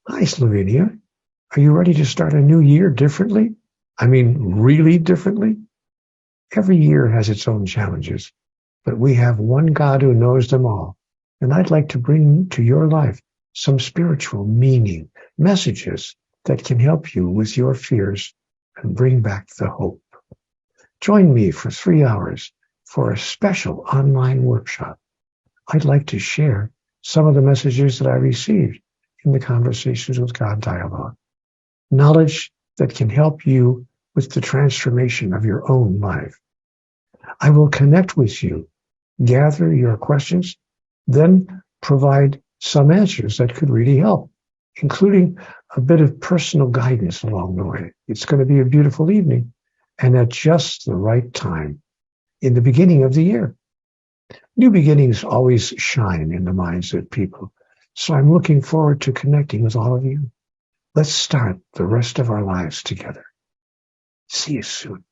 Hi, Slovenia. Are you ready to start a new year differently? I mean, really differently? Every year has its own challenges, but we have one God who knows them all. And I'd like to bring to your life some spiritual meaning, messages that can help you with your fears and bring back the hope. Join me for 3 hours for a special online workshop. I'd like to share some of the messages that I received in the Conversations with God dialogue. Knowledge that can help you with the transformation of your own life. I will connect with you, gather your questions, then provide some answers that could really help, including a bit of personal guidance along the way. It's going to be a beautiful evening and at just the right time in the beginning of the year. New beginnings always shine in the minds of people, so I'm looking forward to connecting with all of you. Let's start the rest of our lives together. See you soon.